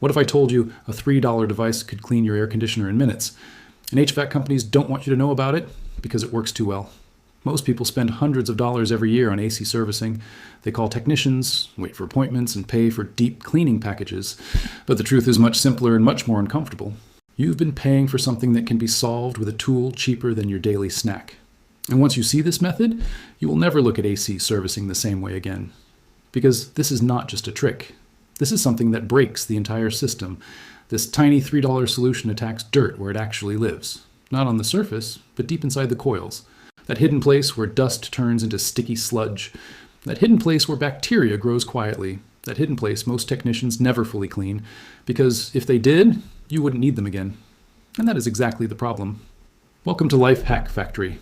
What if I told you a $3 device could clean your air conditioner in minutes? And HVAC companies don't want you to know about it because it works too well. Most people spend hundreds of dollars every year on AC servicing. They call technicians, wait for appointments, and pay for deep cleaning packages. But the truth is much simpler and much more uncomfortable. You've been paying for something that can be solved with a tool cheaper than your daily snack. And once you see this method, you will never look at AC servicing the same way again. Because this is not just a trick. This is something that breaks the entire system. This tiny $3 solution attacks dirt where it actually lives. Not on the surface, but deep inside the coils. That hidden place where dust turns into sticky sludge. That hidden place where bacteria grows quietly. That hidden place most technicians never fully clean, because if they did, you wouldn't need them again. And that is exactly the problem. Welcome to Life Hack Factory.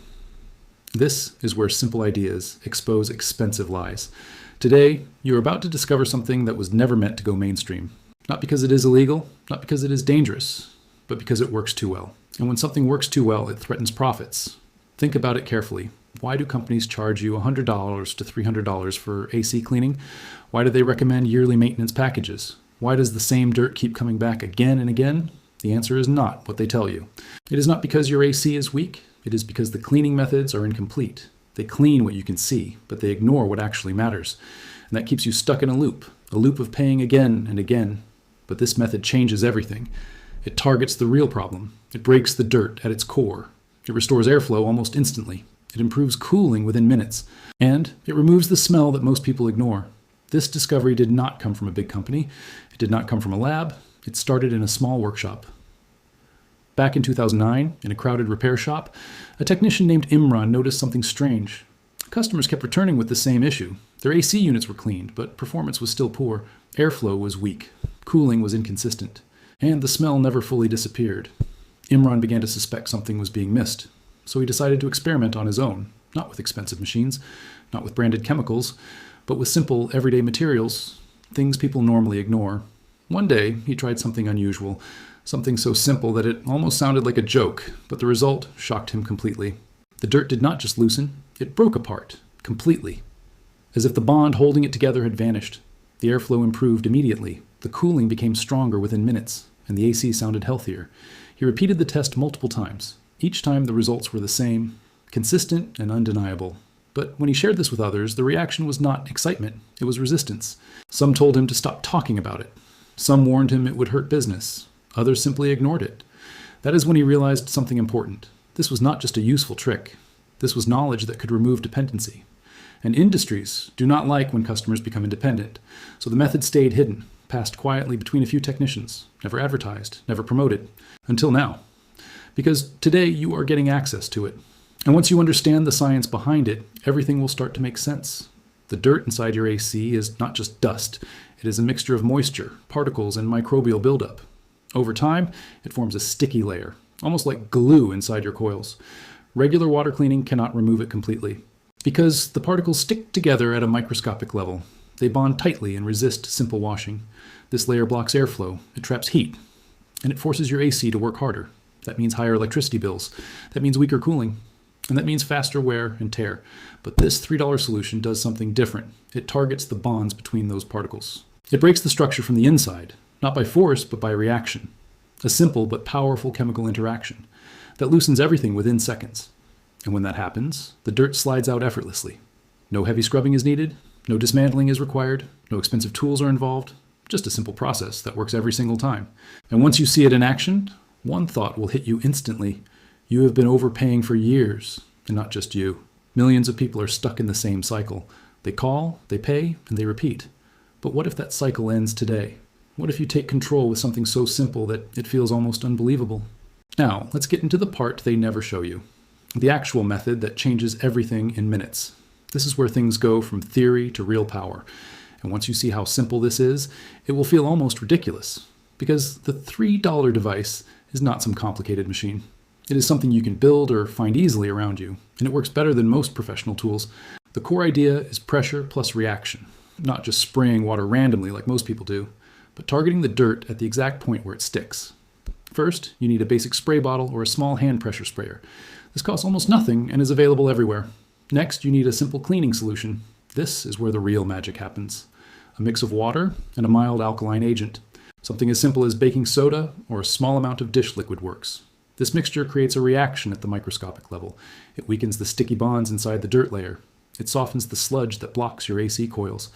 This is where simple ideas expose expensive lies. Today, you're about to discover something that was never meant to go mainstream. Not because it is illegal, not because it is dangerous, but because it works too well. And when something works too well, it threatens profits. Think about it carefully. Why do companies charge you $100 to $300 for AC cleaning? Why do they recommend yearly maintenance packages? Why does the same dirt keep coming back again and again? The answer is not what they tell you. It is not because your AC is weak. It is because the cleaning methods are incomplete. They clean what you can see, but they ignore what actually matters. And that keeps you stuck in a loop of paying again and again. But this method changes everything. It targets the real problem. It breaks the dirt at its core. It restores airflow almost instantly. It improves cooling within minutes. And it removes the smell that most people ignore. This discovery did not come from a big company. It did not come from a lab. It started in a small workshop. Back in 2009, in a crowded repair shop, a technician named Imran noticed something strange. Customers kept returning with the same issue. Their AC units were cleaned, but performance was still poor. Airflow was weak. Cooling was inconsistent. And the smell never fully disappeared. Imran began to suspect something was being missed. So he decided to experiment on his own, not with expensive machines, not with branded chemicals, but with simple, everyday materials, things people normally ignore. One day, he tried something unusual. Something so simple that it almost sounded like a joke, but the result shocked him completely. The dirt did not just loosen, it broke apart, completely. As if the bond holding it together had vanished. The airflow improved immediately, the cooling became stronger within minutes, and the AC sounded healthier. He repeated the test multiple times. Each time the results were the same, consistent and undeniable. But when he shared this with others, the reaction was not excitement, it was resistance. Some told him to stop talking about it. Some warned him it would hurt business. Others simply ignored it. That is when he realized something important. This was not just a useful trick. This was knowledge that could remove dependency. And industries do not like when customers become independent. So the method stayed hidden, passed quietly between a few technicians, never advertised, never promoted, until now. Because today you are getting access to it. And once you understand the science behind it, everything will start to make sense. The dirt inside your AC is not just dust. It is a mixture of moisture, particles, and microbial buildup. Over time, it forms a sticky layer, almost like glue inside your coils. Regular water cleaning cannot remove it completely, because the particles stick together at a microscopic level. They bond tightly and resist simple washing. This layer blocks airflow, it traps heat, and it forces your AC to work harder. That means higher electricity bills. That means weaker cooling. And that means faster wear and tear. But this $3 solution does something different. It targets the bonds between those particles. It breaks the structure from the inside. Not by force, but by reaction. A simple but powerful chemical interaction that loosens everything within seconds. And when that happens, the dirt slides out effortlessly. No heavy scrubbing is needed, no dismantling is required, no expensive tools are involved, just a simple process that works every single time. And once you see it in action, one thought will hit you instantly. You have been overpaying for years, and not just you. Millions of people are stuck in the same cycle. They call, they pay, and they repeat. But what if that cycle ends today? What if you take control with something so simple that it feels almost unbelievable? Now, let's get into the part they never show you. The actual method that changes everything in minutes. This is where things go from theory to real power. And once you see how simple this is, it will feel almost ridiculous. Because the $3 device is not some complicated machine. It is something you can build or find easily around you, and it works better than most professional tools. The core idea is pressure plus reaction, not just spraying water randomly like most people do, but targeting the dirt at the exact point where it sticks. First, you need a basic spray bottle or a small hand pressure sprayer. This costs almost nothing and is available everywhere. Next, you need a simple cleaning solution. This is where the real magic happens. A mix of water and a mild alkaline agent. Something as simple as baking soda or a small amount of dish liquid works. This mixture creates a reaction at the microscopic level. It weakens the sticky bonds inside the dirt layer. It softens the sludge that blocks your AC coils.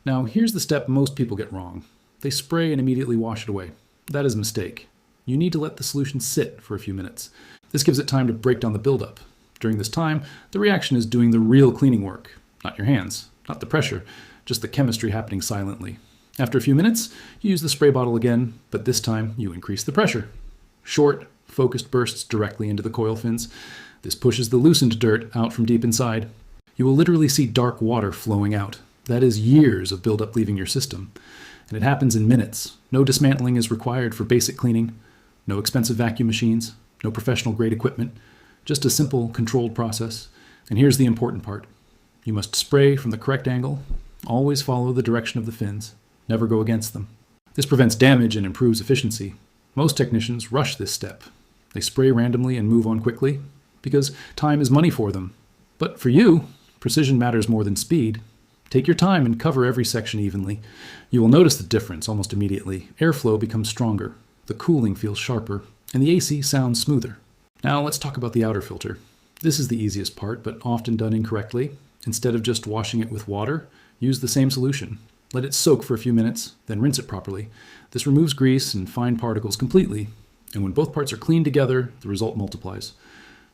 Now, here's the step most people get wrong. They spray and immediately wash it away. That is a mistake. You need to let the solution sit for a few minutes. This gives it time to break down the buildup. During this time, the reaction is doing the real cleaning work. Not your hands, not the pressure, just the chemistry happening silently. After a few minutes, you use the spray bottle again, but this time you increase the pressure. Short, focused bursts directly into the coil fins. This pushes the loosened dirt out from deep inside. You will literally see dark water flowing out. That is years of buildup leaving your system. And it happens in minutes. No dismantling is required for basic cleaning. No expensive vacuum machines. No professional grade equipment. Just a simple, controlled process. And here's the important part. You must spray from the correct angle. Always follow the direction of the fins. Never go against them. This prevents damage and improves efficiency. Most technicians rush this step. They spray randomly and move on quickly because time is money for them. But for you, precision matters more than speed. Take your time and cover every section evenly. You will notice the difference almost immediately. Airflow becomes stronger, the cooling feels sharper, and the AC sounds smoother. Now let's talk about the outer filter. This is the easiest part, but often done incorrectly. Instead of just washing it with water, use the same solution. Let it soak for a few minutes, then rinse it properly. This removes grease and fine particles completely, and when both parts are cleaned together, the result multiplies.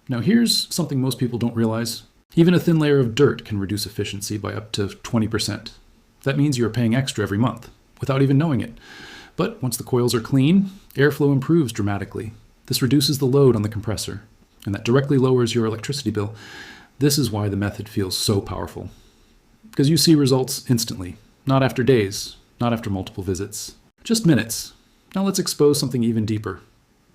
Now here's something most people don't realize. Even a thin layer of dirt can reduce efficiency by up to 20%. That means you are paying extra every month, without even knowing it. But once the coils are clean, airflow improves dramatically. This reduces the load on the compressor, and that directly lowers your electricity bill. This is why the method feels so powerful. Because you see results instantly, not after days, not after multiple visits, just minutes. Now let's expose something even deeper.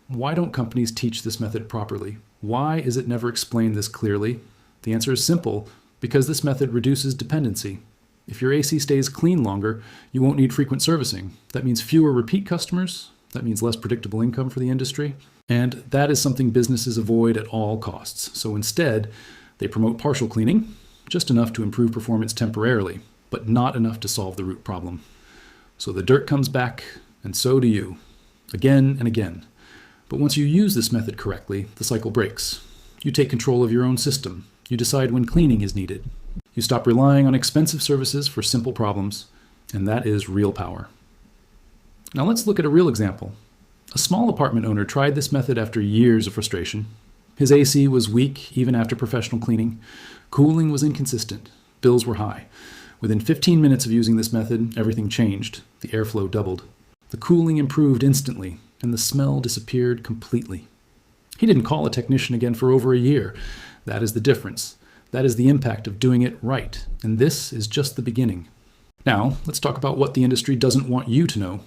Why don't companies teach this method properly? Why is it never explained this clearly? The answer is simple, because this method reduces dependency. If your AC stays clean longer, you won't need frequent servicing. That means fewer repeat customers. That means less predictable income for the industry. And that is something businesses avoid at all costs. So instead, they promote partial cleaning, just enough to improve performance temporarily, but not enough to solve the root problem. So the dirt comes back, and so do you, again and again. But once you use this method correctly, the cycle breaks. You take control of your own system. You decide when cleaning is needed. You stop relying on expensive services for simple problems, and that is real power. Now let's look at a real example. A small apartment owner tried this method after years of frustration. His AC was weak even after professional cleaning. Cooling was inconsistent. Bills were high. Within 15 minutes of using this method, everything changed. The airflow doubled. The cooling improved instantly, and the smell disappeared completely. He didn't call a technician again for over a year. That is the difference. That is the impact of doing it right. And this is just the beginning. Now, let's talk about what the industry doesn't want you to know.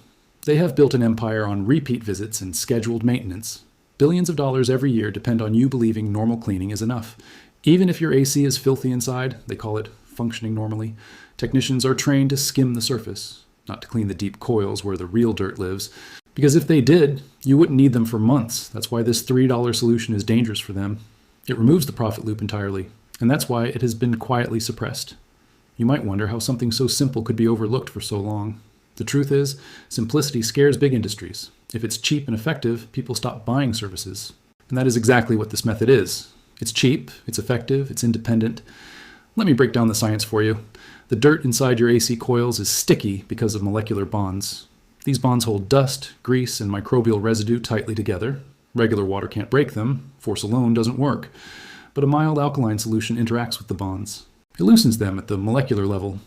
They have built an empire on repeat visits and scheduled maintenance. Billions of dollars every year depend on you believing normal cleaning is enough. Even if your AC is filthy inside, they call it functioning normally, technicians are trained to skim the surface, not to clean the deep coils where the real dirt lives. Because if they did, you wouldn't need them for months. That's why this $3 solution is dangerous for them. It removes the profit loop entirely, and that's why it has been quietly suppressed. You might wonder how something so simple could be overlooked for so long. The truth is, simplicity scares big industries. If it's cheap and effective, people stop buying services. And that is exactly what this method is. It's cheap, it's effective, it's independent. Let me break down the science for you. The dirt inside your AC coils is sticky because of molecular bonds. These bonds hold dust, grease, and microbial residue tightly together. Regular water can't break them. Force alone doesn't work. But a mild alkaline solution interacts with the bonds. It loosens them at the molecular level.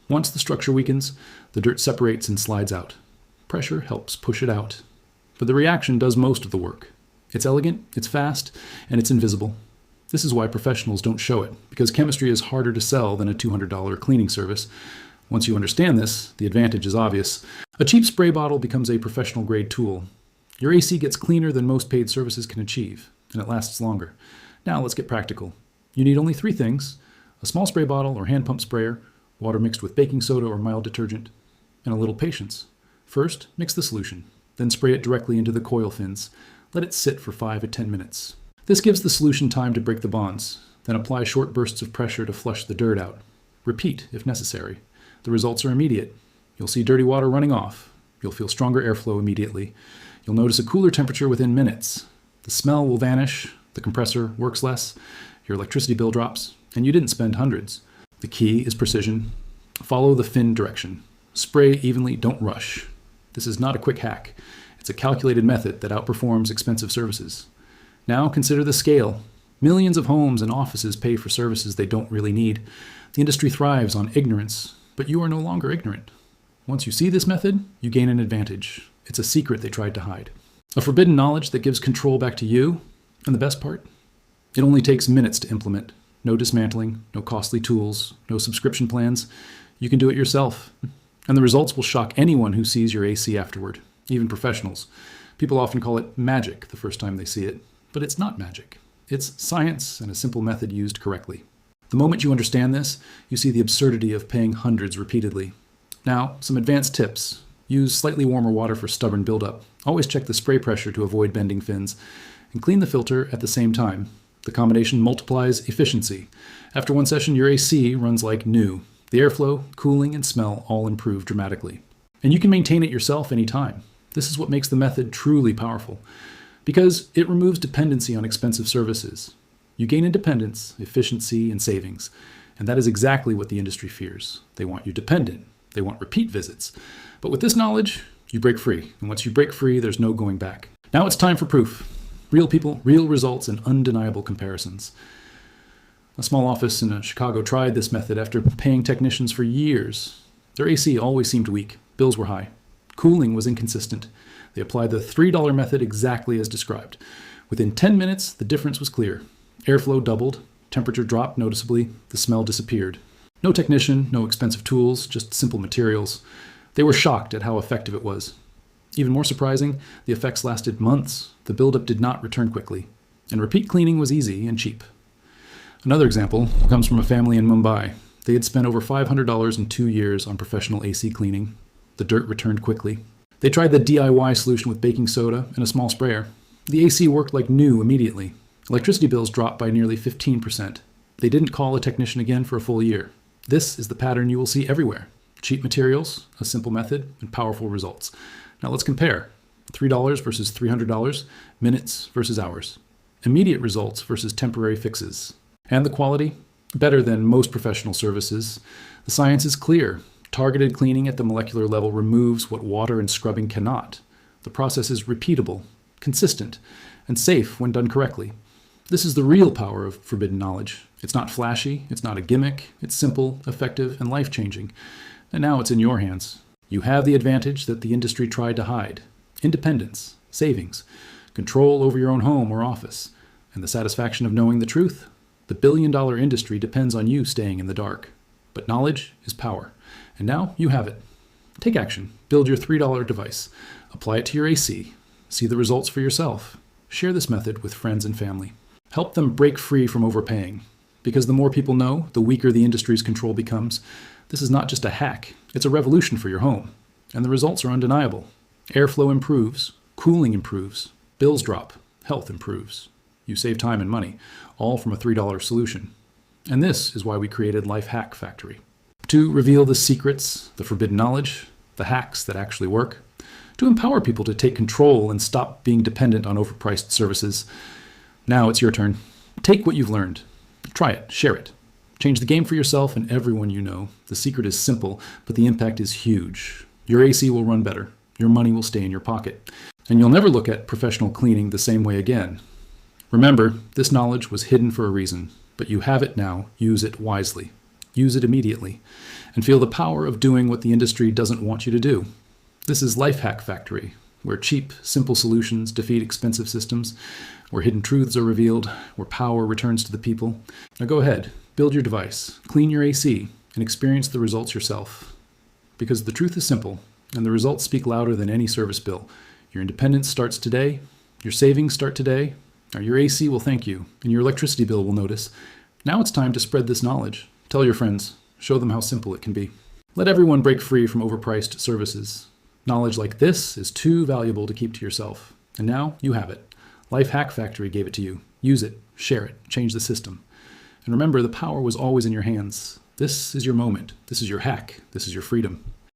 Once the structure weakens, the dirt separates and slides out. Pressure helps push it out. But the reaction does most of the work. It's elegant, it's fast, and it's invisible. This is why professionals don't show it, because chemistry is harder to sell than a $200 cleaning service. Once you understand this, the advantage is obvious. A cheap spray bottle becomes a professional-grade tool. Your AC gets cleaner than most paid services can achieve, and it lasts longer. Now let's get practical. You need only 3 things: a small spray bottle or hand pump sprayer, water mixed with baking soda or mild detergent, and a little patience. First, mix the solution, then spray it directly into the coil fins. Let it sit for 5 to 10 minutes. This gives the solution time to break the bonds, then apply short bursts of pressure to flush the dirt out. Repeat if necessary. The results are immediate. You'll see dirty water running off. You'll feel stronger airflow immediately. You'll notice a cooler temperature within minutes. The smell will vanish, the compressor works less, your electricity bill drops, and you didn't spend hundreds. The key is precision. Follow the fin direction. Spray evenly, don't rush. This is not a quick hack. It's a calculated method that outperforms expensive services. Now consider the scale. Millions of homes and offices pay for services they don't really need. The industry thrives on ignorance, but you are no longer ignorant. Once you see this method, you gain an advantage. It's a secret they tried to hide. A forbidden knowledge that gives control back to you, and the best part? It only takes minutes to implement. No dismantling, no costly tools, no subscription plans. You can do it yourself. And the results will shock anyone who sees your AC afterward, even professionals. People often call it magic the first time they see it, but it's not magic. It's science and a simple method used correctly. The moment you understand this, you see the absurdity of paying hundreds repeatedly. Now, some advanced tips. Use slightly warmer water for stubborn buildup. Always check the spray pressure to avoid bending fins. And clean the filter at the same time. The combination multiplies efficiency. After one session, your AC runs like new. The airflow, cooling, and smell all improve dramatically. And you can maintain it yourself anytime. This is what makes the method truly powerful, because it removes dependency on expensive services. You gain independence, efficiency, and savings. And that is exactly what the industry fears. They want you dependent. They want repeat visits. But with this knowledge, you break free. And once you break free, there's no going back. Now it's time for proof. Real people, real results, and undeniable comparisons. A small office in Chicago tried this method after paying technicians for years. Their AC always seemed weak. Bills were high. Cooling was inconsistent. They applied the $3 method exactly as described. Within 10 minutes, the difference was clear. Airflow doubled, temperature dropped noticeably, the smell disappeared. No technician, no expensive tools, just simple materials. They were shocked at how effective it was. Even more surprising, the effects lasted months. The buildup did not return quickly. And repeat cleaning was easy and cheap. Another example comes from a family in Mumbai. They had spent over $500 in 2 years on professional AC cleaning. The dirt returned quickly. They tried the DIY solution with baking soda and a small sprayer. The AC worked like new immediately. Electricity bills dropped by nearly 15%. They didn't call a technician again for a full year. This is the pattern you will see everywhere. Cheap materials, a simple method, and powerful results. Now let's compare. $3 versus $300, minutes versus hours. Immediate results versus temporary fixes. And the quality? Better than most professional services. The science is clear. Targeted cleaning at the molecular level removes what water and scrubbing cannot. The process is repeatable, consistent, and safe when done correctly. This is the real power of forbidden knowledge. It's not flashy, it's not a gimmick, it's simple, effective, and life-changing. And now it's in your hands. You have the advantage that the industry tried to hide. Independence, savings, control over your own home or office, and the satisfaction of knowing the truth. The billion-dollar industry depends on you staying in the dark. But knowledge is power. And now you have it. Take action. Build your $3 device. Apply it to your AC. See the results for yourself. Share this method with friends and family. Help them break free from overpaying. Because the more people know, the weaker the industry's control becomes. This is not just a hack. It's a revolution for your home. And the results are undeniable. Airflow improves. Cooling improves. Bills drop. Health improves. You save time and money, all from a $3 solution. And this is why we created Life Hack Factory. To reveal the secrets, the forbidden knowledge, the hacks that actually work. To empower people to take control and stop being dependent on overpriced services. Now it's your turn. Take what you've learned. Try it. Share it. Change the game for yourself and everyone you know. The secret is simple, but the impact is huge. Your AC will run better. Your money will stay in your pocket. And you'll never look at professional cleaning the same way again. Remember, this knowledge was hidden for a reason, but you have it now. Use it wisely. Use it immediately. And feel the power of doing what the industry doesn't want you to do. This is Life Hack Factory, where cheap, simple solutions defeat expensive systems, where hidden truths are revealed, where power returns to the people. Now go ahead, build your device, clean your AC, and experience the results yourself. Because the truth is simple, and the results speak louder than any service bill. Your independence starts today, your savings start today, or your AC will thank you, and your electricity bill will notice. Now it's time to spread this knowledge. Tell your friends. Show them how simple it can be. Let everyone break free from overpriced services. Knowledge like this is too valuable to keep to yourself. And now you have it. Life Hack Factory gave it to you. Use it, share it, change the system. And remember, the power was always in your hands. This is your moment. This is your hack. This is your freedom.